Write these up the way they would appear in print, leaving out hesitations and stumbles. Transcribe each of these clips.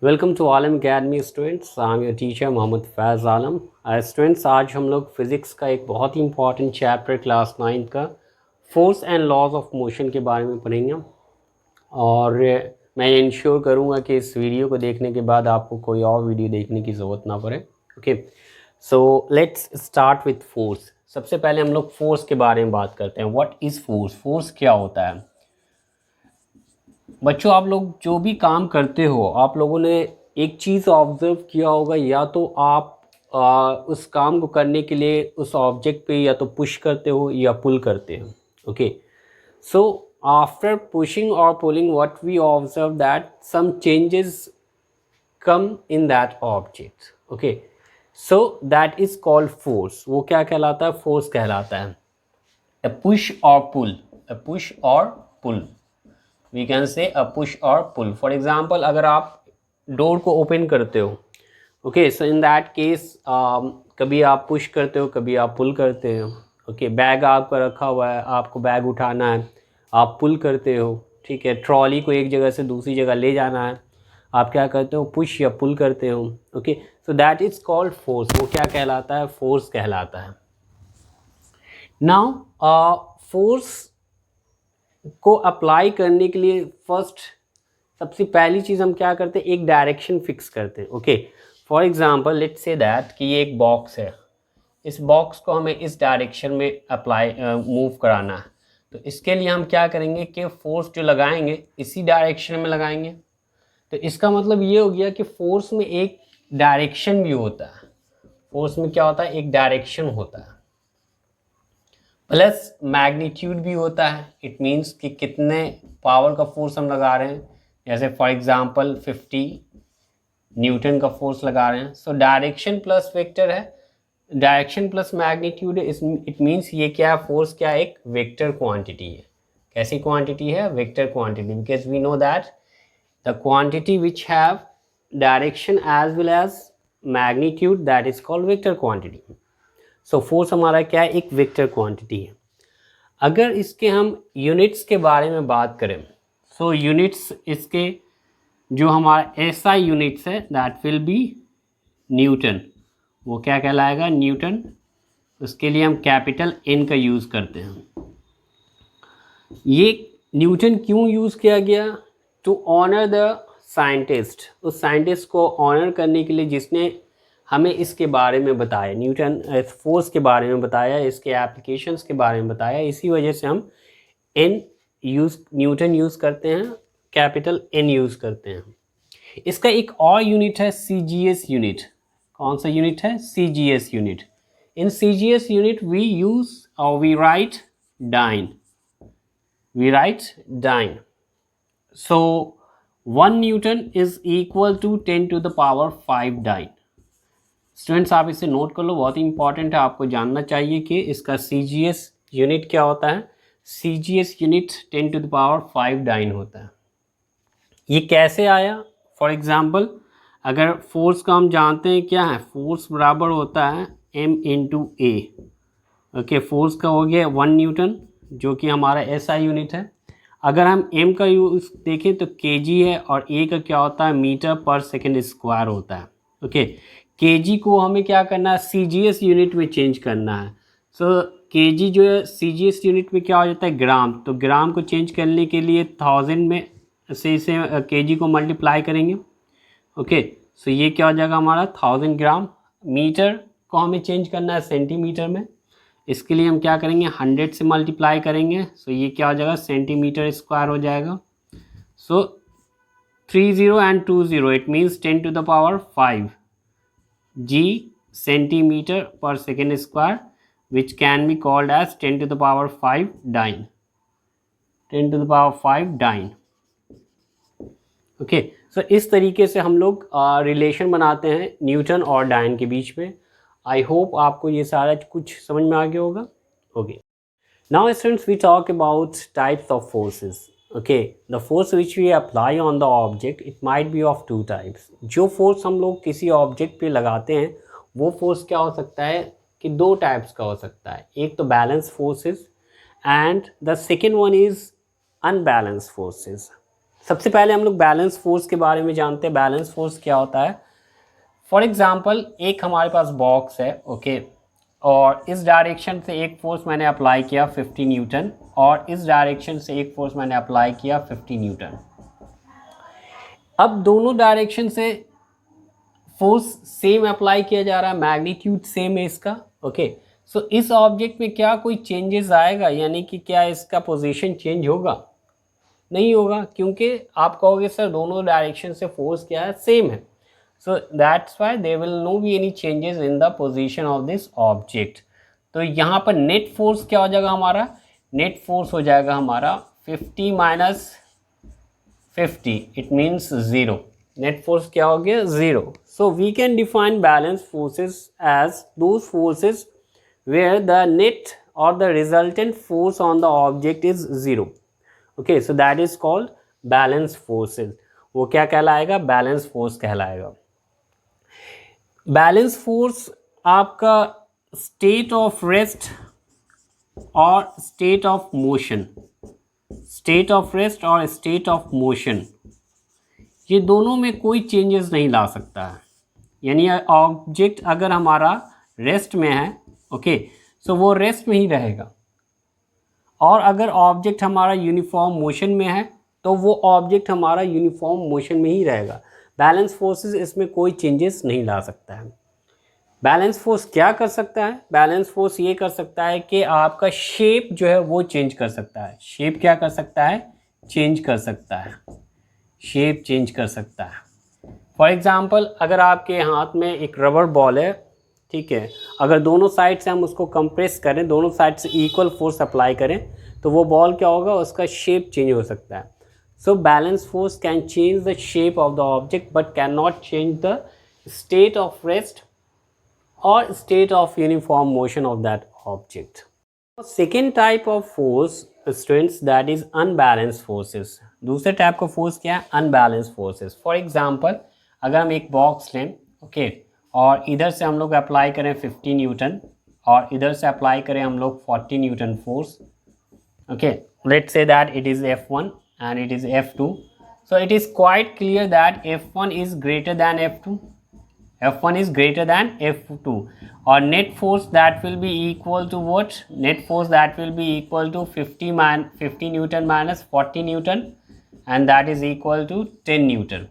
Welcome to Alam academy students. I am your teacher Mohammad Faiz Alam. Students, आज हम लोग फिज़िक्स का एक बहुत ही इंपॉर्टेंट चैप्टर क्लास 9 का force and laws of motion के बारे में पढ़ेंगे। और मैं इंश्योर करूँगा कि इस वीडियो को देखने के बाद आपको कोई और वीडियो देखने की ज़रूरत ना पड़े। Okay, so let's start with force. सबसे पहले हम लोग फोर्स के बारे में बात करते हैं। What is force? फोर्स क्या होता है? बच्चों, आप लोग जो भी काम करते हो, आप लोगों ने एक चीज़ ऑब्जर्व किया होगा, या तो आप उस काम को करने के लिए उस ऑब्जेक्ट पे या तो पुश करते हो या पुल करते हो। ओके, सो आफ्टर पुशिंग और pulling what we observe that some changes come in that object. Okay, so that is called force. वो क्या कहलाता है? फोर्स कहलाता है। a push or pull a push or pull we can say a push or pull. For example, अगर आप door को open करते हो, okay, so in that case कभी आप पुश करते हो, कभी आप पुल करते हो। ओके, बैग आपका रखा हुआ है, आपको बैग उठाना है, आप पुल करते हो। ठीक है, ट्रॉली को एक जगह से दूसरी जगह ले जाना है, आप क्या करते हो? पुश या पुल करते हो। Okay, so that is called force. वो क्या कहलाता है? फोर्स कहलाता है। नाउ फोर्स को अप्लाई करने के लिए फर्स्ट सबसे पहली चीज़ हम क्या करते हैं? एक डायरेक्शन फिक्स करते हैं। Okay, for example let's say that कि ये एक बॉक्स है, इस बॉक्स को हमें इस डायरेक्शन में अप्लाई मूव कराना है। तो इसके लिए हम क्या करेंगे कि फोर्स जो लगाएंगे इसी डायरेक्शन में लगाएंगे। तो इसका मतलब ये हो गया कि फोर्स में एक डायरेक्शन भी होता है। फोर्स में क्या होता है? एक डायरेक्शन होता है, प्लस मैग्नीट्यूड भी होता है। इट मीन्स कि कितने पावर का फोर्स हम लगा रहे हैं। जैसे फॉर एग्जांपल 50 न्यूटन का फोर्स लगा रहे हैं। सो डायरेक्शन प्लस वेक्टर है, डायरेक्शन प्लस मैग्नीट्यूड है। इट मीन्स ये क्या है? फोर्स क्या है? एक वेक्टर क्वांटिटी है। कैसी क्वांटिटी है? Vector quantity, because we know that the quantity which have direction as well as magnitude, that is called vector quantity. So force हमारा क्या है? एक वेक्टर क्वांटिटी है। अगर इसके हम यूनिट्स के बारे में बात करें, सो यूनिट्स इसके जो हमारा एसआई यूनिट्स है दैट विल बी न्यूटन। वो क्या कहलाएगा? न्यूटन। उसके लिए हम कैपिटल एन का यूज़ करते हैं। ये न्यूटन क्यों यूज़ किया गया? To honour the scientist. उस साइंटिस्ट को ऑनर करने के लिए जिसने हमें इसके बारे में बताया, न्यूटन फोर्स के बारे में बताया, इसके एप्लीकेशंस के बारे में बताया। इसी वजह से हम न्यूटन यूज़ करते हैं, कैपिटल एन यूज़ करते हैं। इसका एक और यूनिट है सीजीएस यूनिट। कौन सा यूनिट है? CGS unit. In CGS unit we use और we write dyne. We write dyne. So 1 newton is equal to 10 to the power 5 dyne. Students, आप इसे नोट कर लो, बहुत ही इंपॉर्टेंट है। आपको जानना चाहिए कि इसका सीजीएस यूनिट क्या होता है। CGS unit 10 to the power 5 dyne होता है। ये कैसे आया? फॉर एग्जाम्पल, अगर फोर्स का हम जानते हैं क्या है, फोर्स बराबर होता है m इंटू ए। ओके, फोर्स का हो गया 1 न्यूटन जो कि हमारा एसआई यूनिट है। अगर हम m का यूज देखें तो केजी है, और a का क्या होता है? मीटर पर सेकेंड स्क्वायर होता है। ओके, केजी को हमें क्या करना है? सीजीएस यूनिट में चेंज करना है। सो केजी जो है सीजीएस यूनिट में क्या हो जाता है? ग्राम। तो ग्राम को चेंज करने के लिए 1000 में से इसे केजी को मल्टीप्लाई करेंगे। ओके, सो ये क्या हो जाएगा हमारा? 1000 ग्राम। मीटर को हमें चेंज करना है सेंटीमीटर में। इसके लिए हम क्या करेंगे? 100 से मल्टीप्लाई करेंगे। सो ये क्या हो जाएगा? सेंटीमीटर स्क्वायर हो जाएगा। So 30 and 20, it means 10 to the power 5 g centimetre पर second square, which can be called as 10 to the power 5 dyne. 10 to the power 5 dyne. Okay, so इस तरीके से हम लोग रिलेशन बनाते हैं न्यूटन और डाइन के बीच में। आई होप आपको ये सारा कुछ समझ में आ गया होगा। Okay, now students, we talk about types of forces. Okay, the force which we apply on the object, it might be of 2 types. जो फोर्स हम लोग किसी ऑब्जेक्ट पे लगाते हैं वो फोर्स क्या हो सकता है कि 2 टाइप्स का हो सकता है। एक तो balance forces and the second one is unbalance forces. सबसे पहले हम लोग बैलेंस फोर्स के बारे में जानते हैं। बैलेंस फोर्स क्या होता है? फॉर एग्जांपल एक हमारे पास बॉक्स है, ओके, और इस डायरेक्शन से एक फोर्स मैंने अप्लाई किया 50 न्यूटन, और इस डायरेक्शन से एक फोर्स मैंने अप्लाई किया 50 न्यूटन। अब दोनों डायरेक्शन से फोर्स सेम अप्लाई किया जा रहा है, मैग्नीट्यूड सेम है इसका, ओके। सो इस ऑब्जेक्ट में क्या कोई चेंजेस आएगा, यानी कि क्या इसका पोजीशन चेंज होगा? नहीं होगा, क्योंकि आप कहोगे सर दोनों डायरेक्शन से फोर्स क्या है, सेम है। So that's why there will no be any changes in the position of this object. तो यहाँ पर नेट फोर्स क्या हो जाएगा हमारा? नेट फोर्स हो जाएगा हमारा 50 minus 50, it means 0। Net force क्या हो गया? 0। So we can define balance forces as those forces where the net or the resultant force on the object is 0. Okay, so that is called balance forces. वो क्या कहलाएगा? Balance force कहलाएगा। Balance force आपका state of rest और state of motion, state of rest और state of motion, ये दोनों में कोई चेंजेस नहीं ला सकता है। यानी ऑब्जेक्ट अगर हमारा रेस्ट में है, ओके, सो वो रेस्ट में ही रहेगा, और अगर ऑब्जेक्ट हमारा यूनिफॉर्म मोशन में है तो वो ऑब्जेक्ट हमारा यूनिफॉर्म मोशन में ही रहेगा। बैलेंस फोर्सेस इसमें कोई चेंजेस नहीं ला सकता है। बैलेंस फोर्स क्या कर सकता है? बैलेंस फोर्स ये कर सकता है कि आपका शेप जो है वो चेंज कर सकता है। शेप क्या कर सकता है? चेंज कर सकता है, शेप चेंज कर सकता है। फॉर एग्जांपल अगर आपके हाथ में एक रबर बॉल है, ठीक है, अगर दोनों साइड से हम उसको कंप्रेस करें, दोनों साइड से इक्वल फोर्स अप्लाई करें, तो वो बॉल क्या होगा? उसका शेप चेंज हो सकता है। So balance force can change the shape of the object but can not change the state of rest और state of uniform motion of that object. Second type of force students, that is unbalance forces. दूसरे type का force क्या है? Unbalance forces. For example अगर हम एक box लें, okay, और इधर से हम लोग अप्लाई करें 50 न्यूटन और इधर से अप्लाई करें हम लोग 40 Newton force, okay, let's say that it is F1 and it is F2. So it is quite clear that F1 is greater than F2. F1 is greater than F2, or net force that will be equal to what? Net force that will be equal to 50 Newton minus 40 Newton, and that is equal to 10 Newton.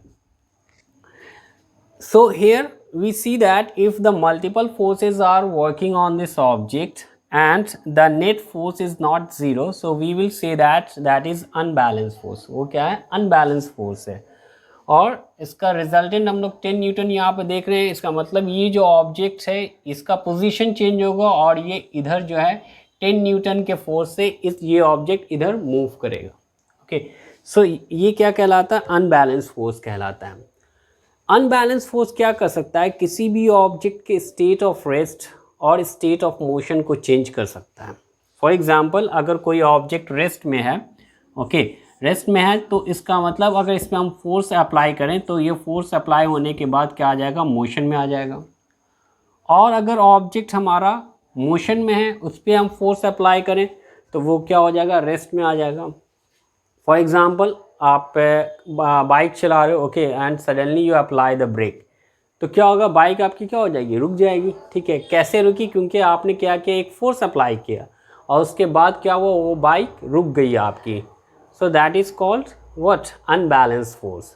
So here we see that if the multiple forces are working on this object and the net force is not 0, so we will say that that is unbalanced force. वो क्या है? unbalanced force है, और इसका resultant हम लोग 10 Newton यहाँ पे देख रहे हैं। इसका मतलब ये जो ऑब्जेक्ट है इसका पोजीशन चेंज होगा और ये इधर जो है 10 न्यूटन के फोर्स से ये ऑब्जेक्ट इधर मूव करेगा। ओके, सो ये क्या कहलाता है? अनबैलेंस फोर्स कहलाता है। अनबैलेंस फोर्स क्या कर सकता है? किसी भी ऑब्जेक्ट के स्टेट ऑफ रेस्ट और स्टेट ऑफ मोशन को चेंज कर सकता है। फॉर एग्जांपल अगर कोई ऑब्जेक्ट रेस्ट में है, ओके, रेस्ट में है, तो इसका मतलब अगर इसमें हम फोर्स अप्लाई करें तो ये फोर्स अप्लाई होने के बाद क्या आ जाएगा? मोशन में आ जाएगा। और अगर ऑब्जेक्ट हमारा मोशन में है उस पर हम फोर्स अप्लाई करें तो वो क्या हो जाएगा? रेस्ट में आ जाएगा। फॉर एग्जांपल आप बाइक चला रहे हो, okay, and suddenly you apply the brake, तो क्या होगा? बाइक आपकी क्या हो जाएगी? रुक जाएगी। ठीक है, कैसे रुकी? क्योंकि आपने क्या किया? एक फोर्स अप्लाई किया और उसके बाद क्या हुआ? वो बाइक रुक गई आपकी। सो that is called what? Unbalance force.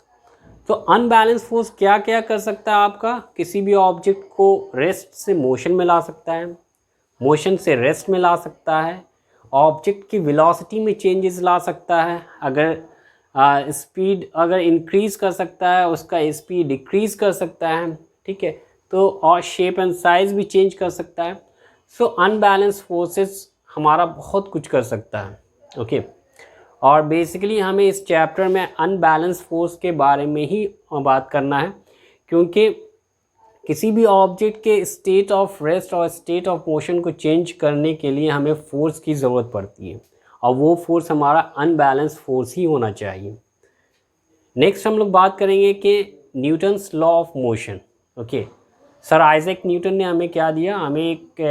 तो अनबैलेंस फोर्स क्या क्या कर सकता है आपका? किसी भी ऑब्जेक्ट को रेस्ट से मोशन में ला सकता है, मोशन से रेस्ट में ला सकता है, ऑब्जेक्ट की वेलोसिटी में चेंजेस ला सकता है, अगर स्पीड अगर इंक्रीज़ कर सकता है, उसका स्पीड डिक्रीज़ कर सकता है, ठीक है, तो और शेप एंड साइज़ भी चेंज कर सकता है। सो अनबैलेंस फोर्सेस हमारा बहुत कुछ कर सकता है, ओके। और बेसिकली हमें इस चैप्टर में अनबैलेंस फोर्स के बारे में ही बात करना है, क्योंकि किसी भी ऑब्जेक्ट के स्टेट ऑफ रेस्ट और स्टेट ऑफ मोशन को चेंज करने के लिए हमें फोर्स की ज़रूरत पड़ती है, और वो फोर्स हमारा अनबैलेंस फोर्स ही होना चाहिए। नेक्स्ट हम लोग बात करेंगे कि Newton's law of motion, okay. Sir Isaac Newton ने हमें क्या दिया? हमें एक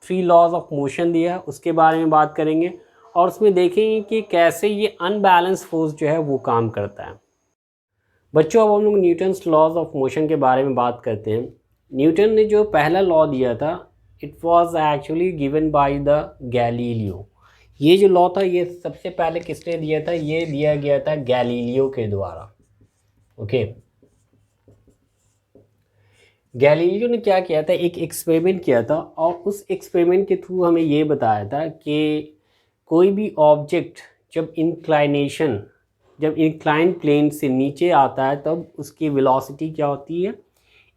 3 लॉज ऑफ मोशन दिया, उसके बारे में बात करेंगे। और उसमें देखेंगे कि कैसे ये अनबैलेंस फोर्स जो है वो काम करता है। बच्चों, अब हम लोग न्यूटन्स लॉज ऑफ मोशन के बारे में बात करते हैं। न्यूटन ने जो पहला लॉ दिया था, it was actually given by the Galileo. ये जो लॉ था ये सबसे पहले किसने दिया था? ये दिया गया था गैलीलियो के द्वारा। ओके, गैलीलियो ने क्या किया था, एक एक्सपेरिमेंट किया था और उस एक्सपेरिमेंट के थ्रू हमें ये बताया था कि कोई भी ऑब्जेक्ट जब इंक्लाइन प्लेन से नीचे आता है तब उसकी वेलोसिटी क्या होती है?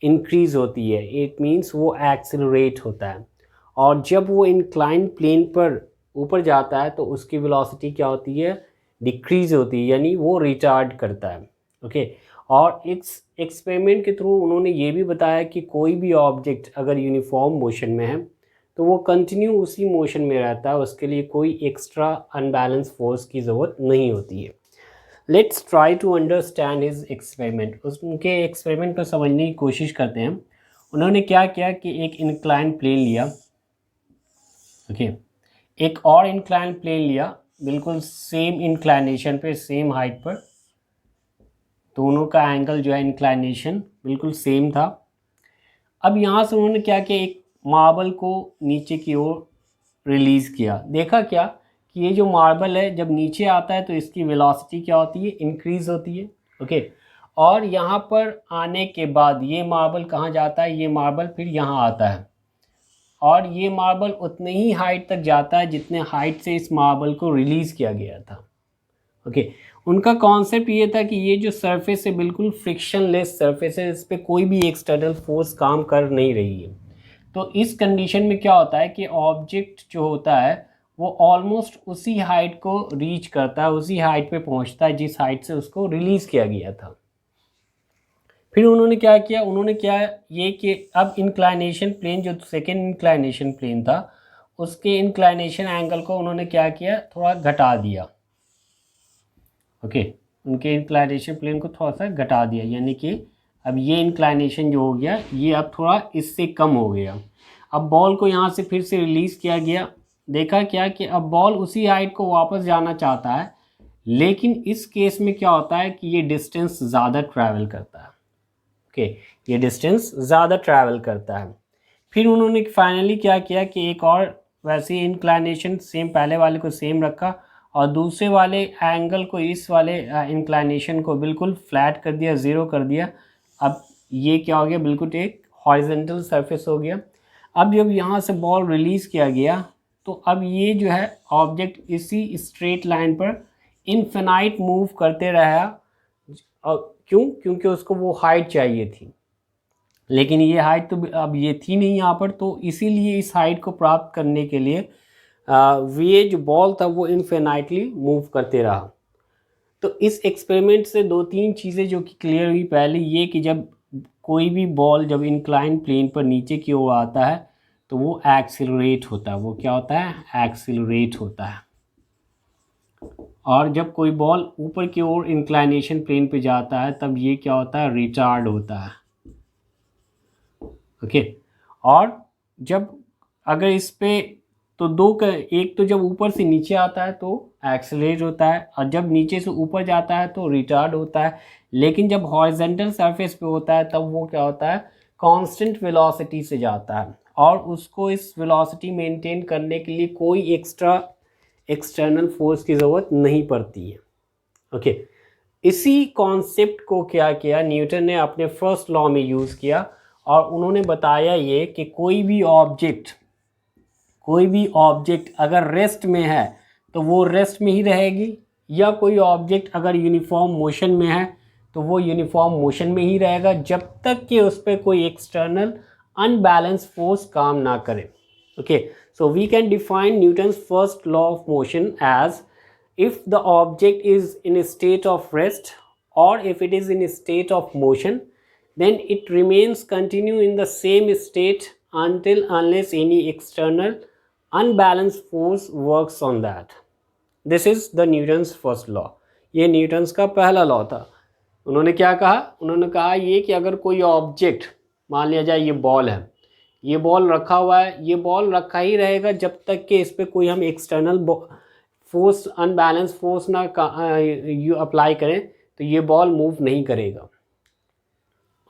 इंक्रीज़ होती है। इट मीन्स वो एक्सेलरेट होता है। और जब वो इंक्लाइन प्लेन पर ऊपर जाता है तो उसकी वेलोसिटी क्या होती है? डिक्रीज़ होती है, यानी वो रिटार्ड करता है। ओके, और इस एक्सपेरिमेंट के थ्रू उन्होंने ये भी बताया कि कोई भी ऑब्जेक्ट अगर यूनिफॉर्म मोशन में है तो वो कंटिन्यू उसी मोशन में रहता है, उसके लिए कोई एक्स्ट्रा अनबैलेंस फोर्स की ज़रूरत नहीं होती है। Let's try to understand his experiment. उनके एक्सपेरिमेंट को समझने की कोशिश करते हैं। उन्होंने क्या किया कि एक इंक्लाइन प्लेन लिया, ओके, एक और इंक्लाइन प्लेन लिया, बिल्कुल सेम इंक्लाइनेशन पे, सेम हाइट पर, दोनों का एंगल जो है इंक्लाइनेशन बिल्कुल सेम था। अब यहाँ से उन्होंने क्या किया, एक मार्बल को नीचे की ओर रिलीज़ किया। देखा क्या कि ये जो मार्बल है जब नीचे आता है तो इसकी वेलोसिटी क्या होती है? इंक्रीज़ होती है। ओके, और यहाँ पर आने के बाद ये मार्बल कहाँ जाता है? ये मार्बल फिर यहाँ आता है और ये मार्बल उतने ही हाइट तक जाता है जितने हाइट से इस मार्बल को रिलीज़ किया गया था। ओके, उनका कॉन्सेप्ट ये था कि ये जो सरफेस है बिल्कुल फ्रिक्शनलेस सरफेस है, इस पर कोई भी एक्सटर्नल फोर्स काम कर नहीं रही है। तो इस कंडीशन में क्या होता है कि ऑब्जेक्ट जो होता है वो ऑलमोस्ट उसी हाइट को रीच करता है, उसी हाइट पे पहुंचता है जिस हाइट से उसको रिलीज़ किया गया था। फिर उन्होंने क्या किया, उन्होंने क्या ये कि अब इंक्लाइनेशन प्लेन जो सेकेंड इंक्लाइनेशन प्लेन था उसके इंक्लाइनेशन एंगल को उन्होंने क्या किया, थोड़ा घटा दिया। ओके, उनके इंक्लाइनेशन प्लेन को थोड़ा सा घटा दिया, यानी कि अब ये इंक्लाइनेशन जो हो गया ये अब थोड़ा इससे कम हो गया। अब बॉल को यहाँ से फिर से रिलीज़ किया गया। देखा क्या कि अब बॉल उसी हाइट को वापस जाना चाहता है, लेकिन इस केस में क्या होता है कि ये डिस्टेंस ज़्यादा ट्रैवल करता है। ओके, ये डिस्टेंस ज़्यादा ट्रैवल करता है। फिर उन्होंने फाइनली क्या किया कि एक और वैसे ही इंक्लाइनेशन सेम पहले वाले को सेम रखा और दूसरे वाले एंगल को, इस वाले इंक्लाइनेशन को बिल्कुल फ्लैट कर दिया, ज़ीरो कर दिया। अब ये क्या हो गया, बिल्कुल एक हॉरिजॉन्टल सरफेस हो गया। अब जब यहाँ से बॉल रिलीज़ किया गया तो अब ये जो है ऑब्जेक्ट इसी स्ट्रेट लाइन पर इनफिनाइट मूव करते रहा। और क्योंकि उसको वो हाइट चाहिए थी, लेकिन ये हाइट तो अब ये थी नहीं यहाँ पर, तो इसीलिए इस हाइट को प्राप्त करने के लिए ये जो बॉल था वो इनफिनाइटली मूव करते रहा। तो इस एक्सपेरिमेंट से दो तीन चीज़ें जो कि क्लियर हुई। पहले ये कि जब कोई भी बॉल जब इंक्लाइन प्लेन पर नीचे की ओर आता है तो वो एक्सिलरेट होता है। वो क्या होता है? एक्सिलरेट होता है। और जब कोई बॉल ऊपर की ओर इंक्लाइनेशन प्लेन पे जाता है तब ये क्या होता है? रिटार्ड होता है। ओके, और जब अगर इस पे तो एक तो जब ऊपर से नीचे आता है तो एक्सेलरेट होता है और जब नीचे से ऊपर जाता है तो रिटार्ड होता है। लेकिन जब हॉरिजॉन्टल सरफेस पे होता है तब वो क्या होता है? कांस्टेंट वेलोसिटी से जाता है और उसको इस वेलोसिटी मेंटेन करने के लिए कोई एक्सटर्नल फोर्स की ज़रूरत नहीं पड़ती है। ओके, इसी कॉन्सेप्ट को क्या किया न्यूटन ने अपने फर्स्ट लॉ में यूज़ किया और उन्होंने बताया ये कि कोई भी ऑब्जेक्ट अगर रेस्ट में है तो वो रेस्ट में ही रहेगी, या कोई ऑब्जेक्ट अगर यूनिफॉर्म मोशन में है तो वो यूनिफॉर्म मोशन में ही रहेगा जब तक कि उस पर कोई एक्सटर्नल अनबैलेंस फोर्स काम ना करे। Okay, so we can define Newton's first law of motion as if the object is in a state of rest or if it is in a state of motion, then it remains continue in the same state unless any external unbalanced force works on that. This is the Newton's first law. ये Newton's का पहला law था। उन्होंने क्या कहा? उन्होंने कहा ये कि अगर कोई ऑब्जेक्ट, मान लिया जाए ये बॉल है, ये बॉल रखा हुआ है, ये बॉल रखा ही रहेगा जब तक कि इस पर कोई हम एक्सटर्नल फोर्स, अनबैलेंस फोर्स ना यू अप्लाई करें तो ये बॉल मूव नहीं करेगा।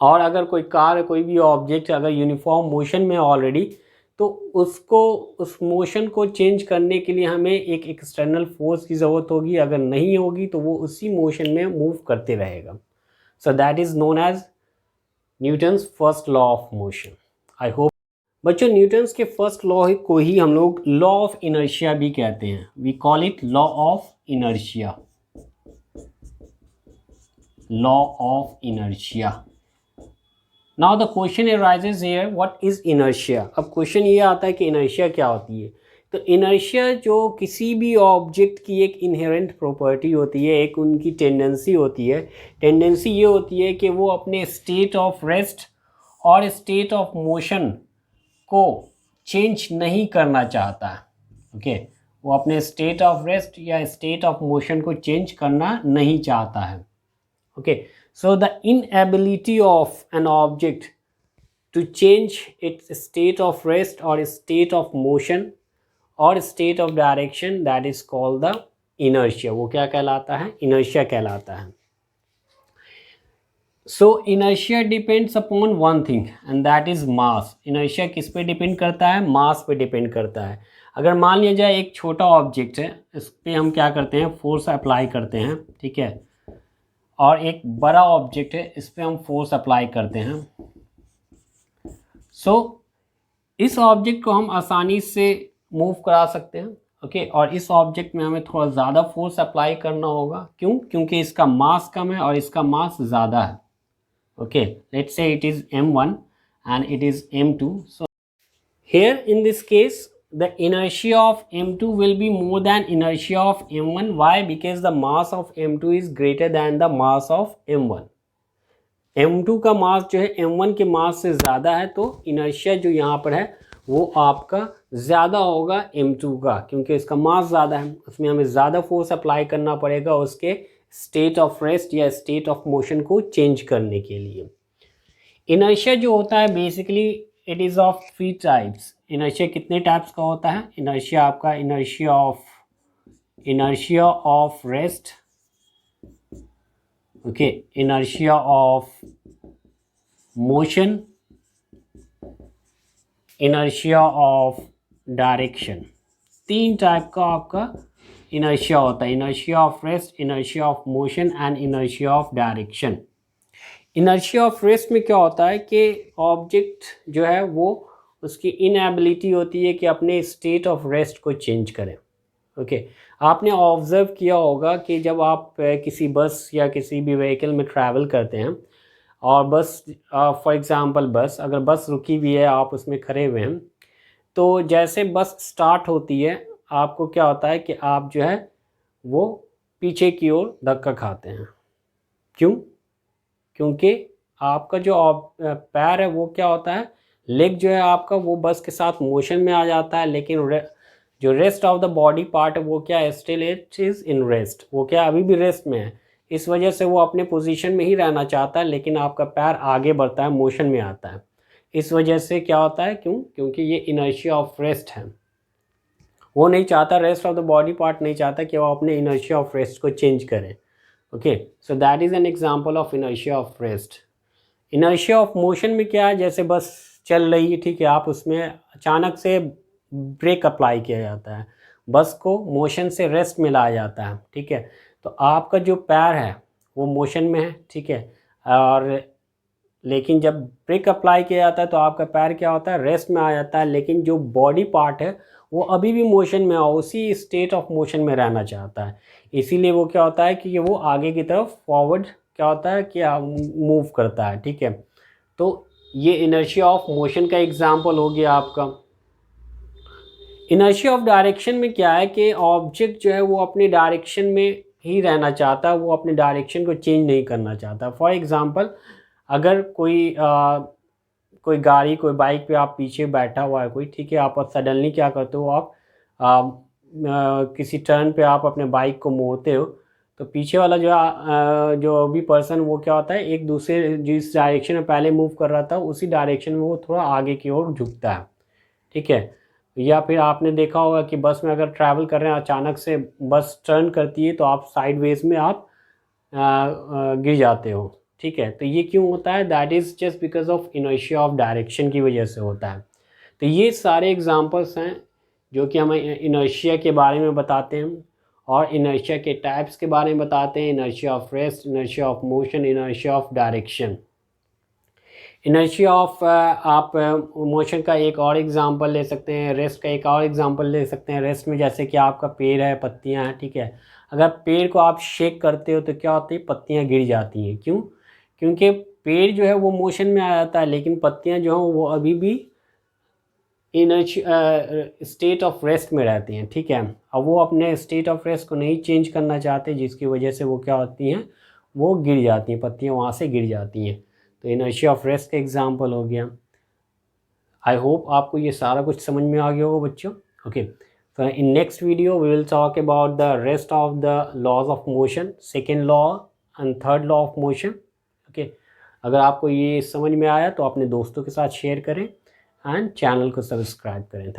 और अगर कोई कार, कोई भी ऑब्जेक्ट अगर यूनिफॉर्म मोशन में ऑलरेडी, तो उसको, उस मोशन को चेंज करने के लिए हमें एक एक्सटर्नल फोर्स की ज़रूरत होगी। अगर नहीं होगी तो वो उसी मोशन में मूव करते रहेगा। So that is known as Newton's first law of motion. I hope बच्चों न्यूटन्स के फर्स्ट लॉ को ही हम लोग लॉ ऑफ इनर्शिया भी कहते हैं। We call it law of inertia, law of inertia. Now the question arises here, what is inertia. अब क्वेश्चन ये आता है कि इनर्शिया क्या होती है। तो इनर्शिया जो किसी भी ऑब्जेक्ट की एक इनहेरेंट प्रॉपर्टी होती है, एक उनकी टेंडेंसी होती है। टेंडेंसी ये होती है कि वो अपने स्टेट ऑफ रेस्ट और स्टेट ऑफ मोशन को चेंज नहीं करना चाहता है। ओके, वो अपने स्टेट ऑफ रेस्ट या स्टेट ऑफ मोशन को चेंज करना नहीं चाहता है। Okay, so the inability of an object to change its state of rest or state of motion or state of direction, that is called the inertia। वो क्या कहलाता है? inertia कहलाता है। So inertia depends upon one thing and that is mass। inertia किस पे depend करता है? मास पे डिपेंड करता है। अगर मान लिया जाए एक छोटा ऑब्जेक्ट है, इस पर हम क्या करते हैं? फोर्स अप्लाई करते हैं, ठीक है। और एक बड़ा ऑब्जेक्ट है, इस पर हम फोर्स अप्लाई करते हैं। सो इस ऑब्जेक्ट को हम आसानी से मूव करा सकते हैं। ओके, और इस ऑब्जेक्ट में हमें थोड़ा ज़्यादा फोर्स अप्लाई करना होगा। क्यों? क्योंकि इसका मास कम है और इसका मास ज़्यादा है। Okay, let's say it is m1 and it is m2। So here in this case the inertia of m2 will be more than inertia of m1। why? because the mass of m2 is greater than the mass of m1। m2 का मास जो है m1 के मास से ज़्यादा है, तो inertia जो यहाँ पर है वो आपका ज़्यादा होगा m2 का, क्योंकि इसका मास ज़्यादा है। उसमें हमें ज़्यादा फोर्स अप्लाई करना पड़ेगा उसके स्टेट ऑफ रेस्ट या स्टेट ऑफ मोशन को चेंज करने के लिए। इनर्शिया जो होता है basically it is of 3 types. Inertia कितने टाइप्स का होता है? इनर्शिया आपका inertia of rest, okay, inertia of motion, inertia of direction. 3 type का आपका इनर्शिया होता है। Inertia of rest, inertia of motion and inertia of direction. Inertia of rest में क्या होता है कि ऑब्जेक्ट जो है वो, उसकी इनएबिलिटी होती है कि अपने स्टेट ऑफ रेस्ट को चेंज करें। ओके, आपने ऑब्ज़र्व किया होगा कि जब आप किसी बस या किसी भी व्हीकल में ट्रैवल करते हैं और बस, फॉर एग्ज़ाम्पल बस, अगर बस रुकी हुई है, आप उसमें खड़े हुए हैं, तो जैसे बस स्टार्ट होती है आपको क्या होता है कि आप जो है वो पीछे की ओर धक्का खाते हैं। क्यों? क्योंकि आपका जो पैर है वो क्या होता है, लेग जो है आपका वो बस के साथ मोशन में आ जाता है, लेकिन जो rest of the body part है वो क्या है? Still it is in rest. वो क्या अभी भी रेस्ट में है। इस वजह से वो अपने पोजीशन में ही रहना चाहता है, लेकिन आपका पैर आगे बढ़ता है, मोशन में आता है। इस वजह से क्या होता है? क्यों? क्योंकि ये इनर्शिया ऑफ रेस्ट है। वो नहीं चाहता, rest of the body part नहीं चाहता कि वो अपने इनर्शिया ऑफ रेस्ट को चेंज करें। Okay, so that is an example of inertia of rest. Inertia of motion में क्या है? जैसे बस चल रही है, ठीक है, आप उसमें अचानक से ब्रेक अप्लाई किया जाता है, बस को मोशन से रेस्ट में लाया जाता है, ठीक है। तो आपका जो पैर है वो मोशन में है, ठीक है, और लेकिन जब ब्रेक अप्लाई किया जाता है तो आपका पैर क्या होता है? रेस्ट में आ जाता है, लेकिन जो बॉडी पार्ट है वो अभी भी मोशन में हो, उसी स्टेट ऑफ मोशन में रहना चाहता है। इसीलिए वो क्या होता है कि वो आगे की तरफ फॉरवर्ड क्या होता है कि मूव करता है, ठीक है। तो ये इनर्शिया ऑफ मोशन का एग्जाम्पल हो गया आपका। इनर्शिया ऑफ डायरेक्शन में क्या है कि ऑब्जेक्ट जो है वो अपने डायरेक्शन में ही रहना चाहता है, वो अपने डायरेक्शन को चेंज नहीं करना चाहता। फॉर एग्ज़ाम्पल, अगर कोई गाड़ी, कोई बाइक पे आप पीछे बैठा हुआ है कोई, ठीक है, आप सडनली क्या करते हो, आप किसी टर्न पे आप अपने बाइक को मोड़ते हो, तो पीछे वाला जो भी पर्सन वो क्या होता है, एक दूसरे जिस डायरेक्शन में पहले मूव कर रहा था उसी डायरेक्शन में वो थोड़ा आगे की ओर झुकता है, ठीक है। या फिर आपने देखा होगा कि बस में अगर ट्रैवल कर रहे हैं, अचानक से बस टर्न करती है तो आप साइडवेज में आप गिर जाते हो, ठीक है। तो ये क्यों होता है? That is just because of inertia of direction की वजह से होता है। तो ये सारे एग्जांपल्स हैं जो कि हमें इनर्शिया के बारे में बताते हैं, और इनर्शिया के टाइप्स के बारे में बताते हैं, inertia of rest, inertia of motion, inertia of direction. Inertia of आप मोशन का एक और एग्जांपल ले सकते हैं, रेस्ट का एक और एग्जांपल ले सकते हैं। रेस्ट में जैसे कि आपका पेड़ है, पत्तियां हैं, ठीक है। अगर पेड़ को आप शेक करते हो तो क्या होती है? पत्तियां गिर जाती हैं। क्यों? क्योंकि पेड़ जो है वो मोशन में आ जाता है, लेकिन पत्तियां जो हैं वो अभी भी इनर्जी स्टेट ऑफ रेस्ट में रहती हैं, ठीक है। अब वो अपने स्टेट ऑफ रेस्ट को नहीं चेंज करना चाहते, जिसकी वजह से वो क्या होती हैं? वो गिर जाती हैं, पत्तियां वहाँ से गिर जाती हैं। तो इनर्शिया ऑफ रेस्ट का एग्जांपल हो गया। आई होप आपको ये सारा कुछ समझ में आ गया होगा बच्चों। Okay, so in next video we will talk about the rest of the laws of motion, second law and third law of motion. okay, अगर आपको ये समझ में आया तो अपने दोस्तों के साथ शेयर करें एंड चैनल को सब्सक्राइब करें।